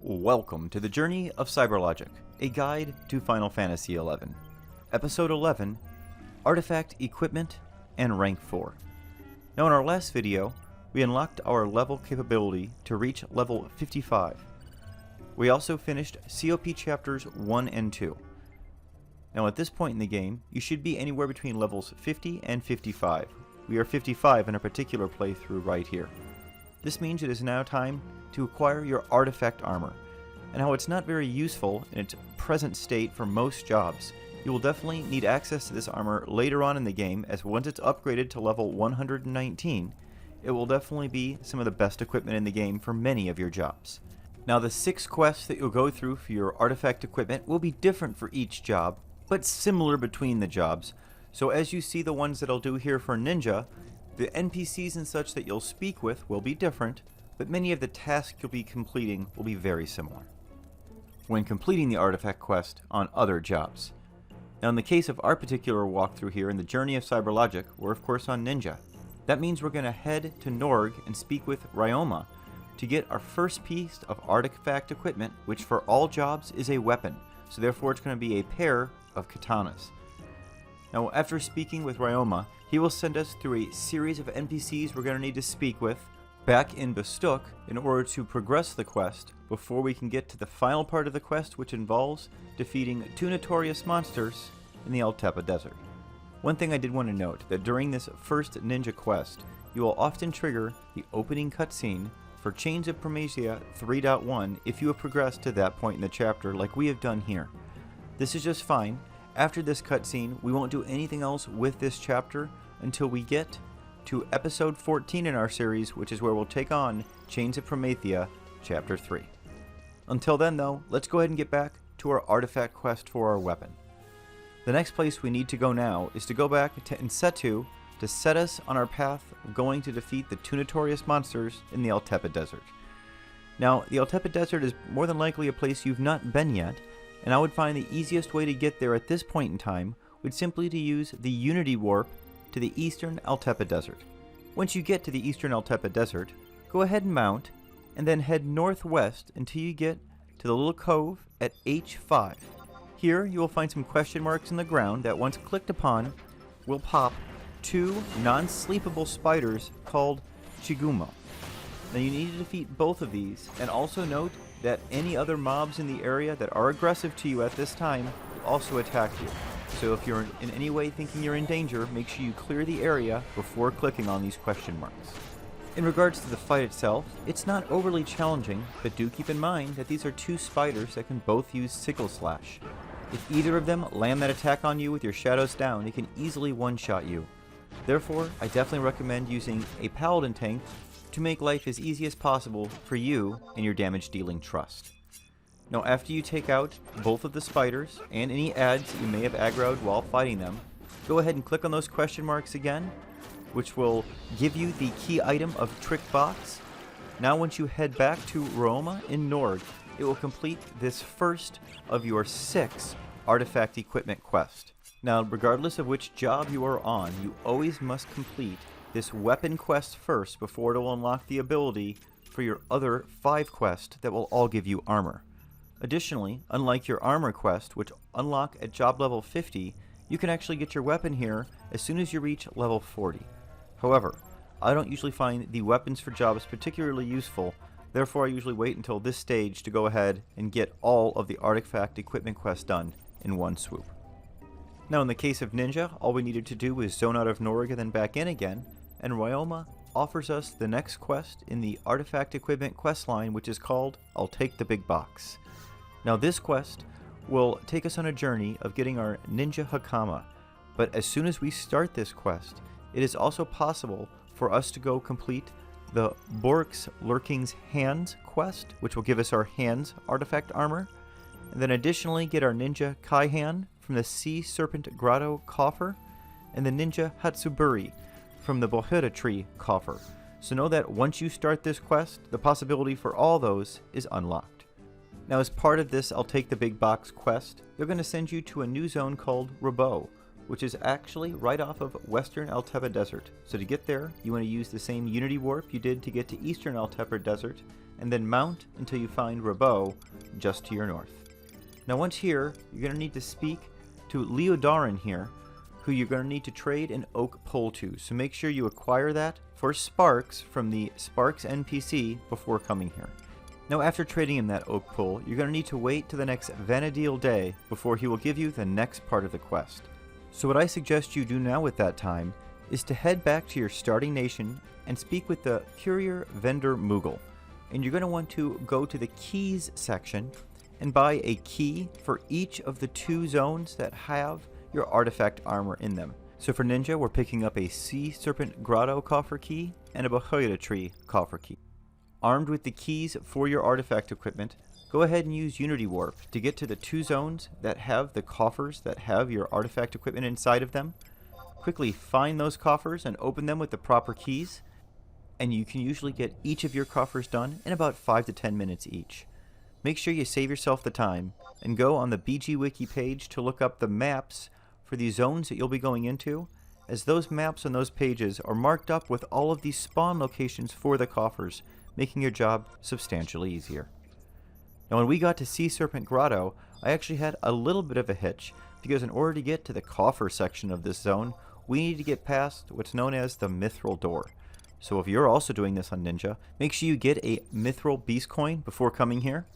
Welcome to the Journey of CyberLogic, a guide to Final Fantasy XI. Episode 11, Artifact Equipment and Rank 4. Now in our last video, we unlocked our level capability to reach level 55. We also finished COP chapters 1 and 2. Now at this point in the game, you should be anywhere between levels 50 and 55. We are 55 in a particular playthrough right here. This means it is now time to acquire your artifact armor, and how it's not very useful in its present state for most jobs. You will definitely need access to this armor later on in the game, as once it's upgraded to level 119, it will definitely be some of the best equipment in the game for many of your jobs. Now the 6 quests that you'll go through for your artifact equipment will be different for each job, but similar between the jobs. So as you see the ones that I'll do here for Ninja, the NPCs and such that you'll speak with will be different, but many of the tasks you'll be completing will be very similar when completing the artifact quest on other jobs. Now in the case of our particular walkthrough here in the Journey of CyberLogic, we're of course on Ninja. That means we're going to head to Norg and speak with Ryoma to get our first piece of artifact equipment, which for all jobs is a weapon, so therefore it's going to be a pair of katanas. Now after speaking with Ryoma, he will send us through a series of NPCs we're going to need to speak with back in Bastuk in order to progress the quest before we can get to the final part of the quest, which involves defeating 2 notorious monsters in the Tepa Desert. One thing I did want to note, that during this first ninja quest, you will often trigger the opening cutscene for Chains of Promethea 3.1 if you have progressed to that point in the chapter like we have done here. This is just fine. After this cutscene, we won't do anything else with this chapter until we get to episode 14 in our series, which is where we'll take on Chains of Promethea chapter 3. Until then though, let's go ahead and get back to our artifact quest for our weapon. The next place we need to go now is to go back to Insetu to set us on our path of going to defeat the 2 notorious monsters in the Tepa Desert. Now, the Tepa Desert is more than likely a place you've not been yet, and I would find the easiest way to get there at this point in time would simply to use the Unity Warp to the eastern Tepa Desert. Once you get to the eastern Tepa Desert, go ahead and mount, and then head northwest until you get to the little cove at H5. Here you will find some question marks in the ground that once clicked upon will pop 2 non-sleepable spiders called Chiguma. Now you need to defeat both of these, and also note that any other mobs in the area that are aggressive to you at this time will also attack you. So if you're in any way thinking you're in danger, make sure you clear the area before clicking on these question marks. In regards to the fight itself, it's not overly challenging, but do keep in mind that these are 2 spiders that can both use Sickle Slash. If either of them land that attack on you with your shadows down, it can easily one-shot you. Therefore, I definitely recommend using a Paladin tank to make life as easy as possible for you and your damage dealing trust. Now after you take out both of the spiders and any adds that you may have aggroed while fighting them, go ahead and click on those question marks again, which will give you the key item of Trick Box. Now once you head back to Roma in Norg, it will complete this first of your 6 artifact equipment quest. Now regardless of which job you are on, you always must complete this weapon quest first before it will unlock the ability for your other 5 quests that will all give you armor. Additionally, unlike your armor quest, which unlock at job level 50, you can actually get your weapon here as soon as you reach level 40. However, I don't usually find the weapons for jobs particularly useful, therefore I usually wait until this stage to go ahead and get all of the artifact equipment quests done in one swoop. Now in the case of Ninja, all we needed to do was zone out of Norg and then back in again, and Ryoma offers us the next quest in the artifact equipment quest line, which is called I'll Take the Big Box. Now this quest will take us on a journey of getting our Ninja Hakama, but as soon as we start this quest, it is also possible for us to go complete the Bork's Lurking's Hands quest, which will give us our hands artifact armor, and then additionally get our Ninja Kaihan from the Sea Serpent Grotto coffer, and the Ninja Hatsuburi from the Bohira Tree coffer. So know that once you start this quest, the possibility for all those is unlocked. Now as part of this I'll Take the Big Box quest, they're going to send you to a new zone called Rabo, which is actually right off of western Tepa Desert. So to get there, you want to use the same Unity warp you did to get to eastern Tepa Desert, and then mount until you find Rabo just to your north. Now once here, you're going to need to speak to Leodarin here, who you're going to need to trade an oak pole to. So make sure you acquire that for Sparks from the Sparks NPC before coming here. Now after trading him that oak pole, you're going to need to wait to the next Vanadil day before he will give you the next part of the quest. So what I suggest you do now at that time is to head back to your starting nation and speak with the courier vendor Moogle. And you're going to want to go to the keys section and buy a key for each of the 2 zones that have your artifact armor in them. So for Ninja, we're picking up a Sea Serpent Grotto coffer key and a Bahoyda Tree coffer key. Armed with the keys for your artifact equipment, go ahead and use Unity Warp to get to the 2 zones that have the coffers that have your artifact equipment inside of them. Quickly find those coffers and open them with the proper keys, and you can usually get each of your coffers done in about 5 to 10 minutes each. Make sure you save yourself the time and go on the BG Wiki page to look up the maps for the zones that you'll be going into, as those maps on those pages are marked up with all of these spawn locations for the coffers, making your job substantially easier. Now when we got to Sea Serpent Grotto, I actually had a little bit of a hitch, because in order to get to the coffer section of this zone, we need to get past what's known as the Mithril Door. So if you're also doing this on Ninja, make sure you get a Mithril Beast Coin before coming here.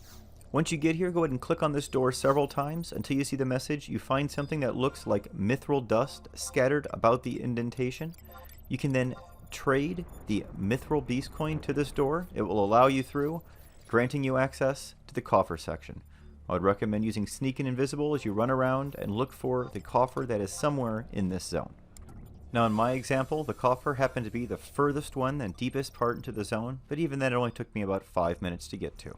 Once you get here, go ahead and click on this door several times until you see the message. You find something that looks like mithril dust scattered about the indentation. You can then trade the Mithril Beast Coin to this door. It will allow you through, granting you access to the coffer section. I would recommend using Sneak and Invisible as you run around and look for the coffer that is somewhere in this zone. Now in my example, the coffer happened to be the furthest one and deepest part into the zone, but even then it only took me about 5 minutes to get to.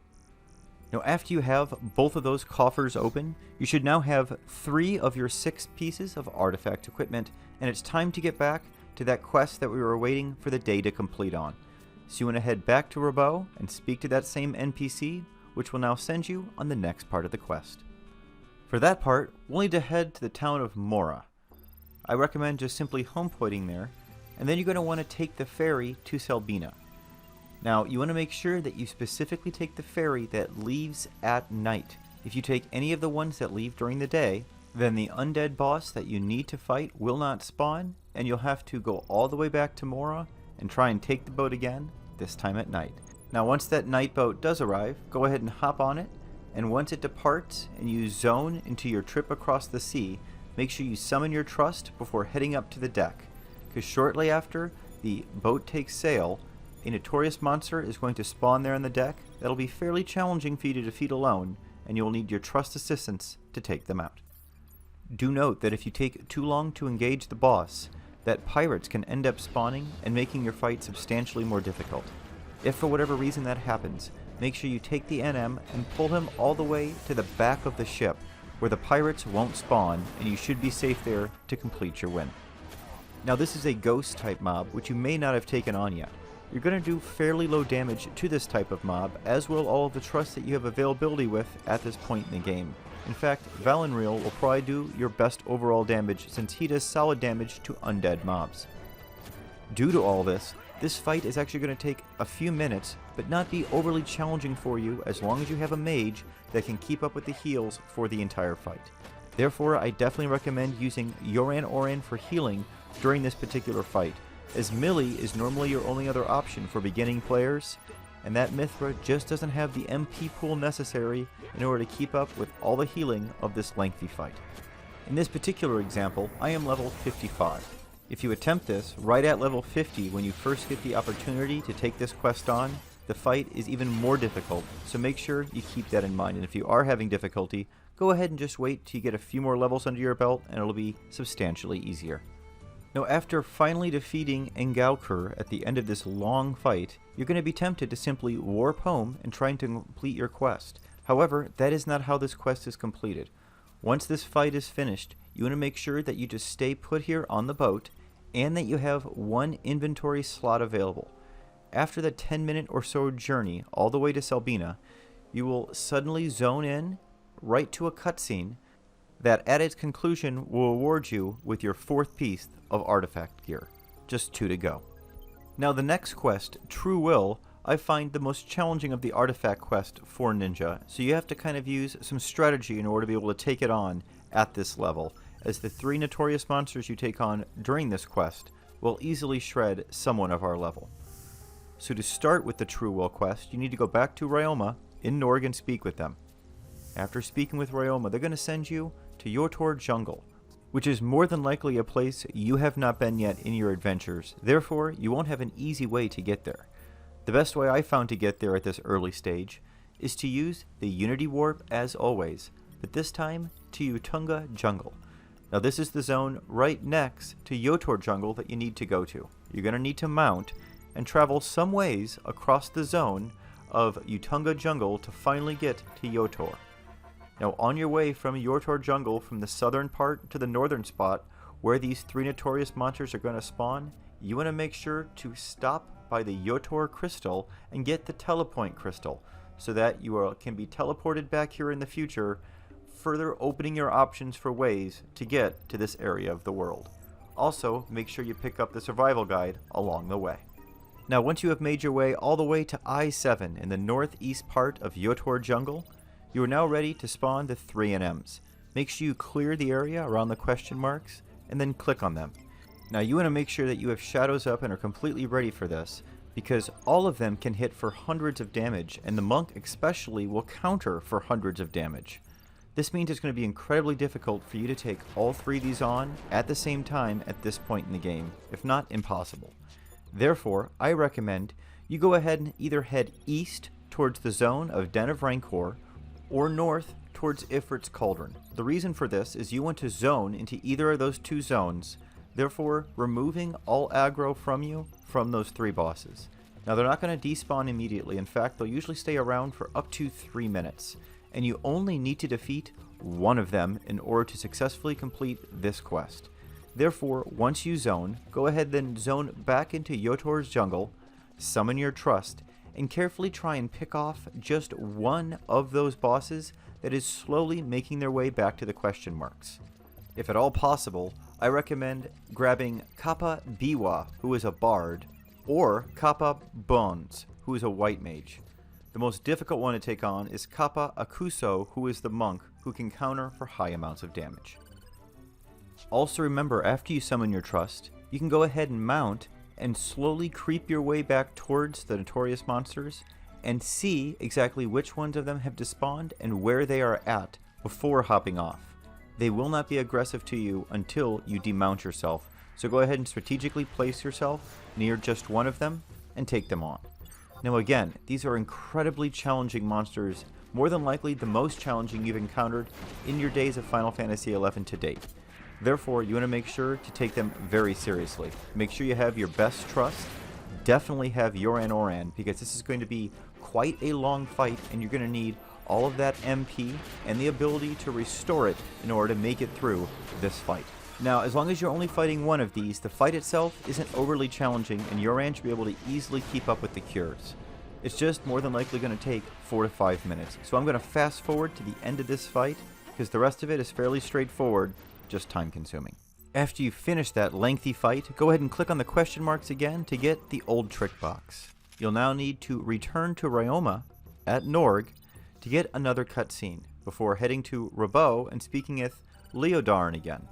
Now after you have both of those coffers open, you should now have 3 of your 6 pieces of artifact equipment, and it's time to get back to that quest that we were waiting for the day to complete on. So you want to head back to Rabo and speak to that same NPC, which will now send you on the next part of the quest. For that part, we'll need to head to the town of Mora. I recommend just simply home pointing there, and then you're going to want to take the ferry to Selbina. Now, you want to make sure that you specifically take the ferry that leaves at night. If you take any of the ones that leave during the day, then the undead boss that you need to fight will not spawn, and you'll have to go all the way back to Mora and try and take the boat again, this time at night. Now, once that night boat does arrive, go ahead and hop on it, and once it departs and you zone into your trip across the sea, make sure you summon your trust before heading up to the deck, because shortly after the boat takes sail, a notorious monster is going to spawn there on the deck that'll be fairly challenging for you to defeat alone, and you'll need your trust assistance to take them out. Do note that if you take too long to engage the boss, that pirates can end up spawning and making your fight substantially more difficult. If for whatever reason that happens, make sure you take the NM and pull him all the way to the back of the ship, where the pirates won't spawn, and you should be safe there to complete your win. Now this is a ghost type mob, which you may not have taken on yet. You're going to do fairly low damage to this type of mob, as will all of the trust that you have availability with at this point in the game. In fact, Valenreal will probably do your best overall damage, since he does solid damage to undead mobs. Due to all this fight is actually going to take a few minutes, but not be overly challenging for you as long as you have a mage that can keep up with the heals for the entire fight. Therefore, I definitely recommend using Yoran Oran for healing during this particular fight, as melee is normally your only other option for beginning players, and that Mithra just doesn't have the MP pool necessary in order to keep up with all the healing of this lengthy fight. In this particular example, I am level 55. If you attempt this right at level 50 when you first get the opportunity to take this quest on, the fight is even more difficult, so make sure you keep that in mind, and if you are having difficulty, go ahead and just wait till you get a few more levels under your belt and it'll be substantially easier. Now after finally defeating Engaukur at the end of this long fight, you're going to be tempted to simply warp home and trying to complete your quest. However, that is not how this quest is completed. Once this fight is finished, you want to make sure that you just stay put here on the boat and that you have 1 inventory slot available. After the 10-minute or so journey all the way to Selbina, you will suddenly zone in right to a cutscene that at its conclusion will reward you with your 4th piece of artifact gear. Just 2 to go. Now the next quest, True Will, I find the most challenging of the artifact quest for Ninja, so you have to kind of use some strategy in order to be able to take it on at this level, as the 3 notorious monsters you take on during this quest will easily shred someone of our level. So to start with the True Will quest, you need to go back to Ryoma in Norg and speak with them. After speaking with Ryoma, they're going to send you to Yotor Jungle, which is more than likely a place you have not been yet in your adventures. Therefore, you won't have an easy way to get there. The best way I found to get there at this early stage is to use the Unity Warp as always, but this time to Utunga Jungle. Now this is the zone right next to Yotor Jungle that you need to go to. You're going to need to mount and travel some ways across the zone of Utunga Jungle to finally get to Yotor. Now on your way from Yotor Jungle, from the southern part to the northern spot where these 3 notorious monsters are going to spawn, you want to make sure to stop by the Yotor Crystal and get the Telepoint Crystal, so that you can be teleported back here in the future, further opening your options for ways to get to this area of the world. Also, make sure you pick up the survival guide along the way. Now once you have made your way all the way to I-7 in the northeast part of Yotor Jungle, you are now ready to spawn the 3 NMs. Make sure you clear the area around the question marks and then click on them. Now you want to make sure that you have shadows up and are completely ready for this, because all of them can hit for hundreds of damage, and the monk especially will counter for hundreds of damage. This means it's going to be incredibly difficult for you to take all 3 of these on at the same time at this point in the game, if not impossible. Therefore, I recommend you go ahead and either head east towards the zone of Den of Rancor, or north towards Ifrit's Cauldron. The reason for this is you want to zone into either of those 2 zones, therefore removing all aggro from you from those 3 bosses. Now they're not going to despawn immediately. In fact, they'll usually stay around for up to 3 minutes, and you only need to defeat one of them in order to successfully complete this quest. Therefore, once you zone, go ahead then zone back into Yotor's Jungle, summon your trust, and carefully try and pick off just one of those bosses that is slowly making their way back to the question marks. If at all possible, I recommend grabbing Kappa Biwa, who is a bard, or Kappa Bones, who is a white mage. The most difficult one to take on is Kappa Akuso, who is the monk, who can counter for high amounts of damage. Also remember, after you summon your trust, you can go ahead and mount and slowly creep your way back towards the notorious monsters and see exactly which ones of them have despawned and where they are at before hopping off. They will not be aggressive to you until you demount yourself, so go ahead and strategically place yourself near just one of them and take them on. Now again, these are incredibly challenging monsters, more than likely the most challenging you've encountered in your days of Final Fantasy XI to date. Therefore, you want to make sure to take them very seriously. Make sure you have your best trust. Definitely have Yoran Oran, because this is going to be quite a long fight, and you're going to need all of that MP and the ability to restore it in order to make it through this fight. Now, as long as you're only fighting one of these, the fight itself isn't overly challenging, and Yoran should be able to easily keep up with the cures. It's just more than likely going to take 4 to 5 minutes. So I'm going to fast forward to the end of this fight, because the rest of it is fairly straightforward, just time consuming. After you finish that lengthy fight, go ahead and click on the question marks again to get the old trick box. You'll now need to return to Ryoma at Norg to get another cutscene before heading to Rabo and speaking with Leodarn again,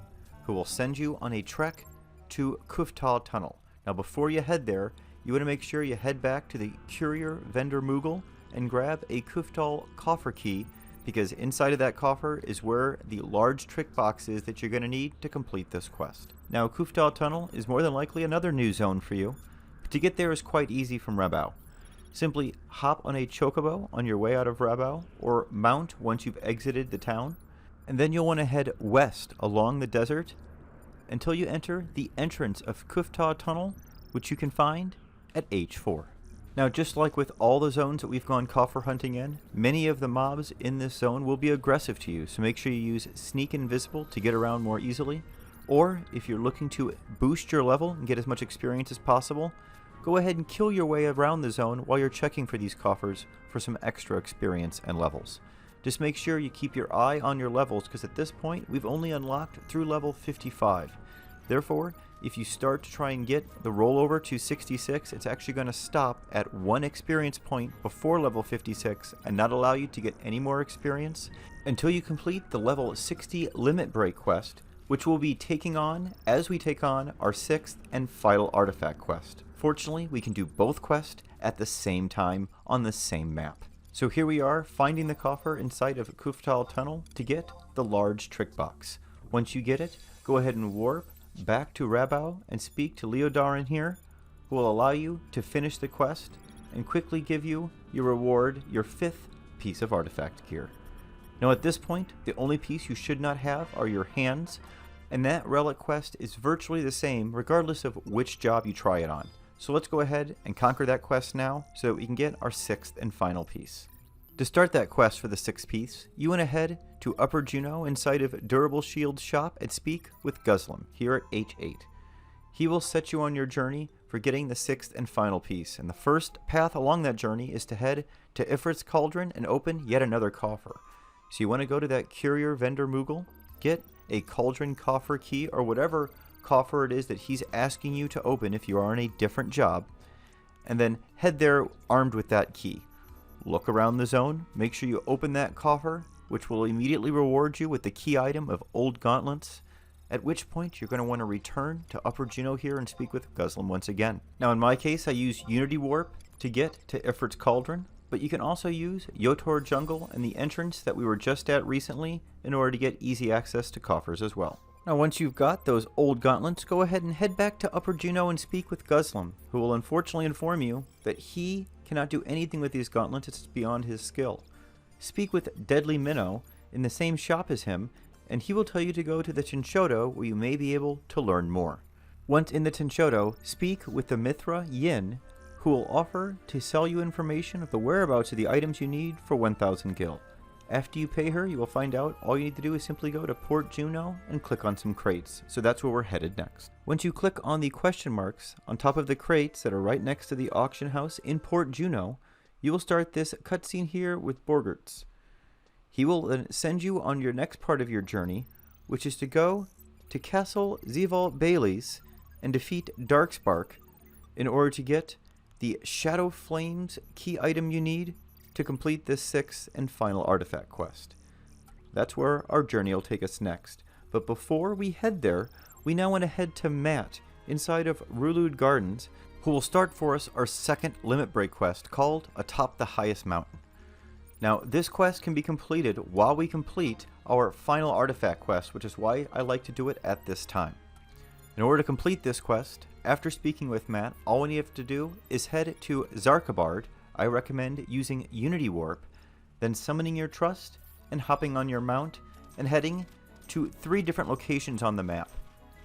who will send you on a trek to Kuftal Tunnel. Now before you head there, you want to make sure you head back to the Courier Vendor Moogle and grab a Kuftal coffer key, because inside of that coffer is where the large trick box is that you're going to need to complete this quest. Now Kuftal Tunnel is more than likely another new zone for you, but to get there is quite easy from Rabao. Simply hop on a chocobo on your way out of Rabao, or mount once you've exited the town, and then you'll want to head west along the desert until you enter the entrance of Kuftal Tunnel, which you can find at H4. Now, just like with all the zones that we've gone coffer hunting in, many of the mobs in this zone will be aggressive to you, so make sure you use Sneak Invisible to get around more easily, or if you're looking to boost your level and get as much experience as possible, go ahead and kill your way around the zone while you're checking for these coffers for some extra experience and levels. Just make sure you keep your eye on your levels, because at this point we've only unlocked through level 55. Therefore, if you start to try and get the rollover to 66, it's actually going to stop at 1 experience point before level 56 and not allow you to get any more experience until you complete the level 60 limit break quest, which we'll be taking on as we take on our 6th and final artifact quest. Fortunately, we can do both quests at the same time on the same map. So here we are, finding the coffer inside of Kuftal Tunnel to get the large trick box. Once you get it, go ahead and warp back to Rabau and speak to Leodarin here, who will allow you to finish the quest and quickly give you your reward, your 5th piece of artifact gear. Now at this point, the only piece you should not have are your hands, and that relic quest is virtually the same regardless of which job you try it on. So let's go ahead and conquer that quest now so that we can get our 6th and final piece. To start that quest for the 6th piece, you went ahead to Upper Juno inside of Durable Shield's shop and speak with Guzlem here at H8. He will set you on your journey for getting the 6th and final piece, and the first path along that journey is to head to Ifrit's Cauldron and open yet another coffer. So you want to go to that Courier Vendor Moogle, get a Cauldron coffer key or whatever coffer it is that he's asking you to open if you are on a different job, and then head there armed with that key. Look around the zone, make sure you open that coffer, which will immediately reward you with the key item of Old Gauntlets, at which point you're going to want to return to Upper Juno here and speak with Guzlem once again. Now in my case, I use Unity Warp to get to Ifrit's Cauldron, but you can also use Yotor Jungle and the entrance that we were just at recently in order to get easy access to coffers as well. Now once you've got those Old Gauntlets, go ahead and head back to Upper Juno and speak with Guzlem, who will unfortunately inform you that he cannot do anything with these gauntlets, it's beyond his skill. Speak with Deadly Minnow in the same shop as him, and he will tell you to go to the Tinshoto where you may be able to learn more. Once in the Tinshoto, speak with the Mithra Yin, who will offer to sell you information of the whereabouts of the items you need for 1,000 gil. After you pay her, you will find out all you need to do is simply go to Port Juno and click on some crates, so that's where we're headed next. Once you click on the question marks on top of the crates that are right next to the auction house in Port Juno, you will start this cutscene here with Borgertz. He will then send you on your next part of your journey, which is to go to Castle Zeval Bailey's and defeat Darkspark in order to get the Shadow Flames key item you need to complete this 6th and final artifact quest. That's where our journey will take us next. But before we head there, we now want to head to Matt inside of Rulud Gardens, who will start for us our 2nd limit break quest called Atop the Highest Mountain. Now this quest can be completed while we complete our final artifact quest, which is why I like to do it at this time. In order to complete this quest, after speaking with Matt, all we have to do is head to Zarkabard. I recommend using Unity Warp, then summoning your trust and hopping on your mount and heading to 3 different locations on the map.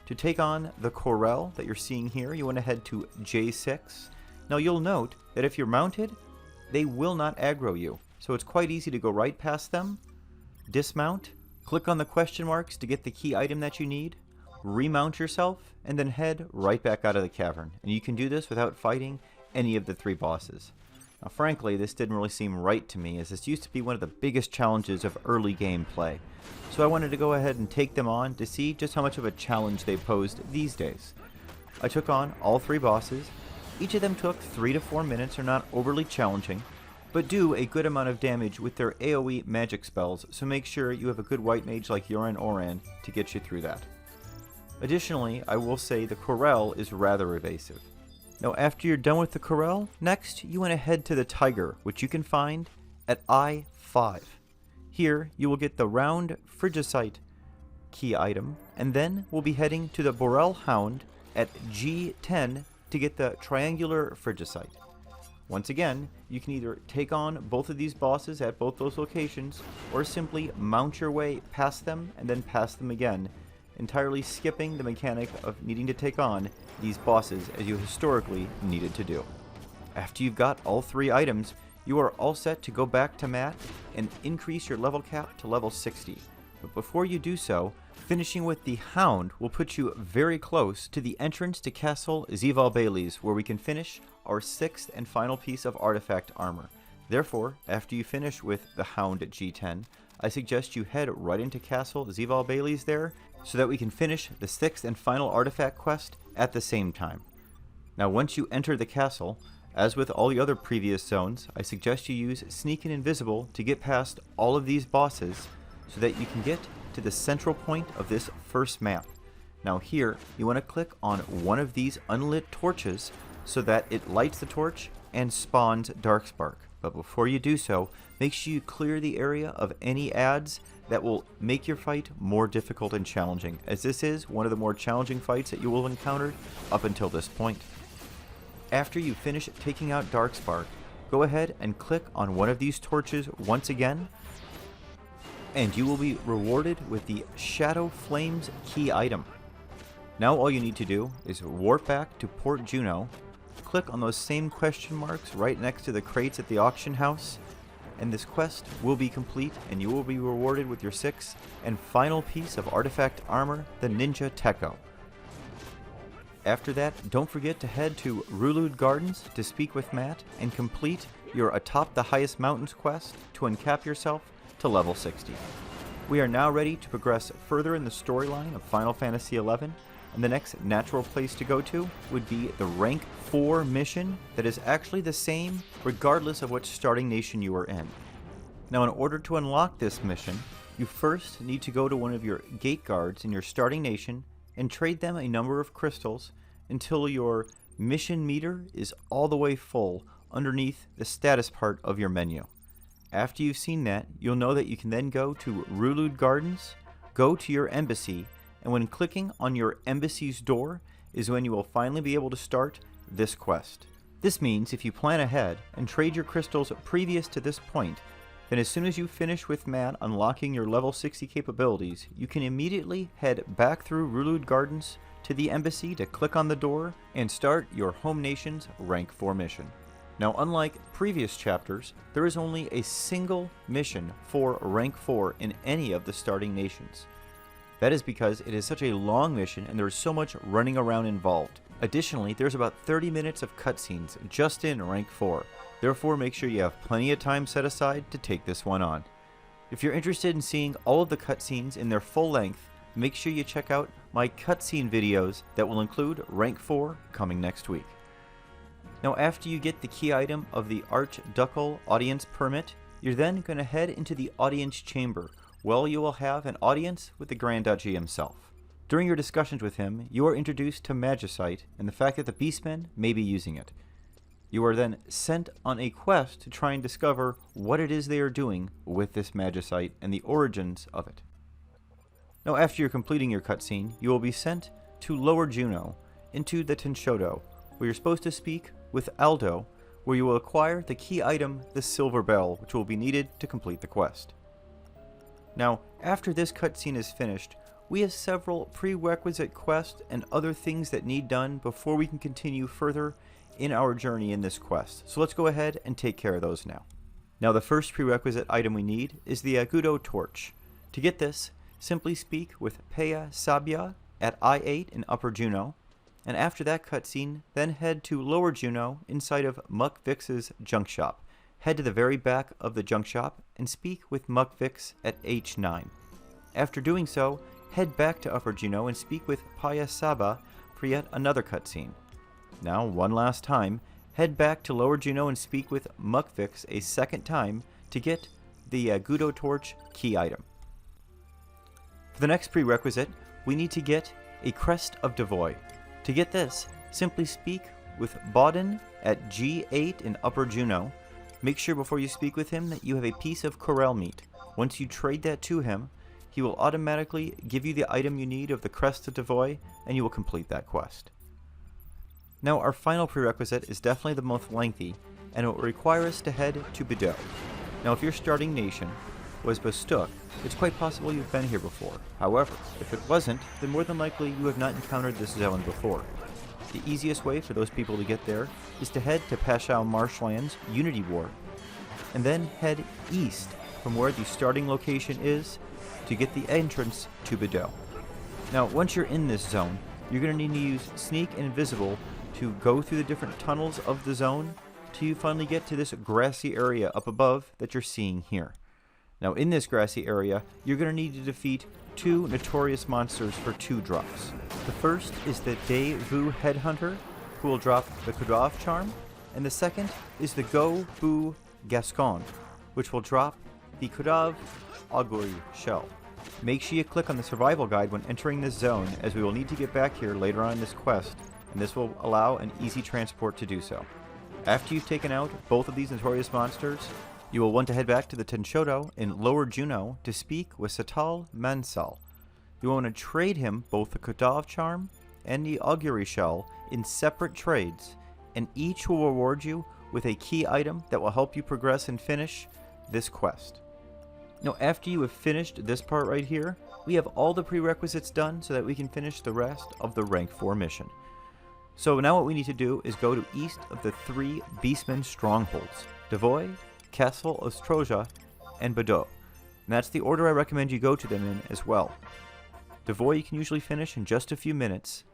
To take on the Corel that you're seeing here, you want to head to J6. Now you'll note that if you're mounted, they will not aggro you. So it's quite easy to go right past them, dismount, click on the question marks to get the key item that you need, remount yourself, and then head right back out of the cavern. And you can do this without fighting any of the 3 bosses. Now frankly, this didn't really seem right to me, as this used to be one of the biggest challenges of early game play. So I wanted to go ahead and take them on to see just how much of a challenge they posed these days. I took on all 3 bosses. Each of them took 3 to 4 minutes, are not overly challenging, but do a good amount of damage with their AoE magic spells, so make sure you have a good white mage like Yoran Oran to get you through that. Additionally, I will say the Corel is rather evasive. Now after you're done with the Corel, next you want to head to the Tiger, which you can find at I-5. Here you will get the round Frigicite key item, and then we'll be heading to the Borel Hound at G10 to get the triangular Frigicite. Once again, you can either take on both of these bosses at both those locations, or simply mount your way past them and then past them again, entirely skipping the mechanic of needing to take on these bosses as you historically needed to do. After you've got all 3 items, you are all set to go back to Matt and increase your level cap to level 60. But before you do so, finishing with the Hound will put you very close to the entrance to Castle Zeval Bailey's, where we can finish our 6th and final piece of artifact armor. Therefore, after you finish with the Hound at G10, I suggest you head right into Castle Zeval Bailey's there, so that we can finish the 6th and final artifact quest at the same time. Now once you enter the castle, as with all the other previous zones, I suggest you use Sneak and Invisible to get past all of these bosses so that you can get to the central point of this first map. Now here, you want to click on one of these unlit torches so that it lights the torch and spawns Darkspark. But before you do so, make sure you clear the area of any adds that will make your fight more difficult and challenging, as this is one of the more challenging fights that you will have encountered up until this point. After you finish taking out Darkspark, go ahead and click on one of these torches once again, and you will be rewarded with the Shadow Flames key item. Now all you need to do is warp back to Port Juno, click on those same question marks right next to the crates at the auction house, and this quest will be complete and you will be rewarded with your 6th and final piece of artifact armor, the Ninja Tekko. After that, don't forget to head to Rulud Gardens to speak with Matt and complete your Atop the Highest Mountains quest to uncap yourself to level 60. We are now ready to progress further in the storyline of Final Fantasy XI, and the next natural place to go to would be the rank 4 mission that is actually the same regardless of which starting nation you are in. Now in order to unlock this mission, you first need to go to one of your gate guards in your starting nation and trade them a number of crystals until your mission meter is all the way full underneath the status part of your menu. After you've seen that, you'll know that you can then go to Rulud Gardens, go to your embassy, and when clicking on your embassy's door is when you will finally be able to start this quest. This means if you plan ahead and trade your crystals previous to this point, then as soon as you finish with Matt unlocking your level 60 capabilities, you can immediately head back through Rulud Gardens to the embassy to click on the door and start your home nation's rank 4 mission. Now unlike previous chapters, there is only a single mission for rank 4 in any of the starting nations. That is because it is such a long mission and there is so much running around involved. Additionally, there's about 30 minutes of cutscenes just in rank 4. Therefore, make sure you have plenty of time set aside to take this one on. If you're interested in seeing all of the cutscenes in their full length, make sure you check out my cutscene videos that will include rank 4 coming next week. Now after you get the key item of the Archducal Audience Permit, you're then going to head into the Audience Chamber, where you will have an audience with the Grand Duchy himself. During your discussions with him, you are introduced to Magicite and the fact that the Beastmen may be using it. You are then sent on a quest to try and discover what it is they are doing with this Magicite and the origins of it. Now after you're completing your cutscene, you will be sent to Lower Juno, into the Tenshodo, where you're supposed to speak with Aldo, where you will acquire the key item, the Silver Bell, which will be needed to complete the quest. Now, after this cutscene is finished, we have several prerequisite quests and other things that need done before we can continue further in our journey in this quest. So let's go ahead and take care of those now. Now the first prerequisite item we need is the Agudo Torch. To get this, simply speak with Peya Sabia at I-8 in Upper Juno, and after that cutscene, then head to Lower Juno inside of Muck Vix's junk shop. Head to the very back of the junk shop and speak with Muck Vix at H9. After doing so, head back to Upper Juno and speak with Peya Saba for yet another cutscene. Now, one last time, head back to Lower Juno and speak with Muck Vix a second time to get the Agudo Torch key item. For the next prerequisite, we need to get a Crest of Devoy. To get this, simply speak with Bodin at G8 in Upper Juno. Make sure before you speak with him that you have a piece of Corel meat. Once you trade that to him, he will automatically give you the item you need of the Crest of Devoy, and you will complete that quest. Now our final prerequisite is definitely the most lengthy, and it will require us to head to Bedeau. Now if your starting nation was Bastuk, it's quite possible you've been here before. However, if it wasn't, then more than likely you have not encountered this zone before. The easiest way for those people to get there is to head to Pashao Marshlands Unity War, and then head east from where the starting location is to get the entrance to Bedeau. Now once you're in this zone, you're going to need to use Sneak and Invisible to go through the different tunnels of the zone till you finally get to this grassy area up above that you're seeing here. Now in this grassy area, you're going to need to defeat 2 notorious monsters for 2 drops. The first is the De Vu Headhunter, who will drop the Kuftal charm, and the second is the Go Bu Gascon, which will drop the Kuftal Augury shell. Make sure you click on the survival guide when entering this zone, as we will need to get back here later on in this quest, and this will allow an easy transport to do so. After you've taken out both of these notorious monsters, you will want to head back to the Tenshodo in Lower Juno to speak with Satal Mansal. You will want to trade him both the Kuftal charm and the Augury shell in separate trades, and each will reward you with a key item that will help you progress and finish this quest. Now after you have finished this part right here, we have all the prerequisites done so that we can finish the rest of the rank 4 mission. So now what we need to do is go to east of the 3 Beastman strongholds, Devoy, Castle Ostroja, and Bordeaux. And that's the order I recommend you go to them in as well. Devoy you can usually finish in just a few minutes.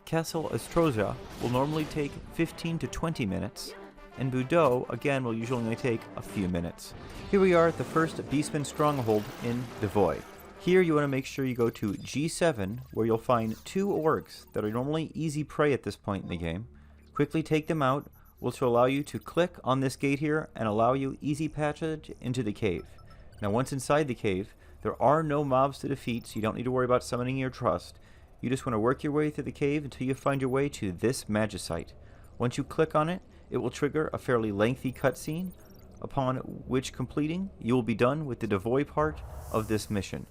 Castle Ostroja will normally take 15 to 20 minutes, and Bordeaux again will usually only take a few minutes. Here we are at the first Beastman stronghold in Devoy. Here you want to make sure you go to G7, where you'll find 2 orcs that are normally easy prey at this point in the game. Quickly take them out, which will allow you to click on this gate here and allow you easy passage into the cave. Now once inside the cave, there are no mobs to defeat, so you don't need to worry about summoning your trust. You just want to work your way through the cave until you find your way to this Magicite. Once you click on it, it will trigger a fairly lengthy cutscene, upon which completing, you will be done with the Devoy part of this mission.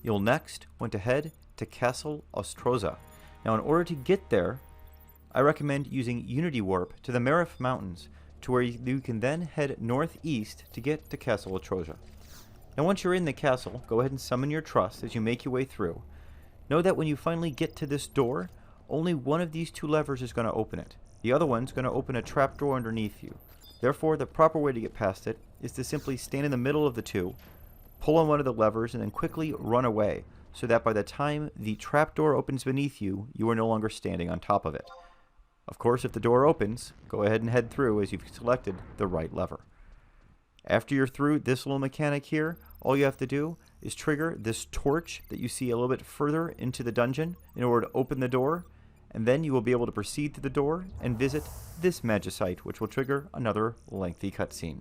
You'll next want to head to Castle Ostroza. Now in order to get there, I recommend using Unity Warp to the Marif Mountains, to where you can then head northeast to get to Castle Ostroza. Now once you're in the castle, go ahead and summon your trust as you make your way through. Know that when you finally get to this door, only one of these 2 levers is going to open it. The other one's going to open a trapdoor underneath you. Therefore, the proper way to get past it is to simply stand in the middle of the 2, pull on one of the levers, and then quickly run away, so that by the time the trapdoor opens beneath you, you are no longer standing on top of it. Of course, if the door opens, go ahead and head through as you've selected the right lever. After you're through this little mechanic here, all you have to do is trigger this torch that you see a little bit further into the dungeon in order to open the door, and then you will be able to proceed to the door and visit this Magicite, which will trigger another lengthy cutscene.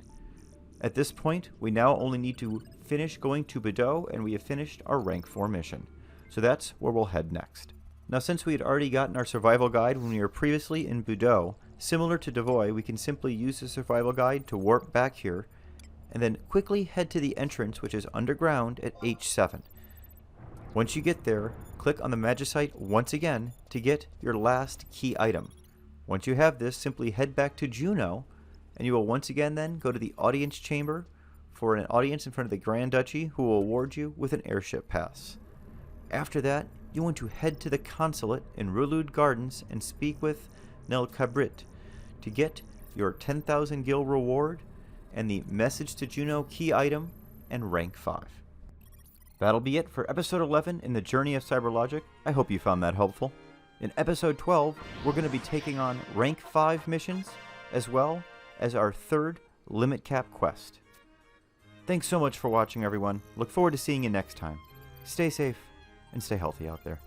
At this point, we now only need to finish going to Bordeaux, and we have finished our rank 4 mission. So that's where we'll head next. Now since we had already gotten our survival guide when we were previously in Bordeaux, similar to Devoy, we can simply use the survival guide to warp back here, and then quickly head to the entrance, which is underground at H7. Once you get there, click on the Magicite once again to get your last key item. Once you have this, simply head back to Juno, and you will once again then go to the audience chamber for an audience in front of the Grand Duchy, who will award you with an Airship Pass. After that, you want to head to the consulate in Rulud Gardens and speak with Nel Cabrit to get your 10,000 gil reward and the Message to Juno key item and rank 5. That'll be it for episode 11 in the Journey of CyberLogic. I hope you found that helpful. In episode 12, we're going to be taking on rank 5 missions, as well as our 3rd limit cap quest. Thanks so much for watching, everyone. Look forward to seeing you next time. Stay safe and stay healthy out there.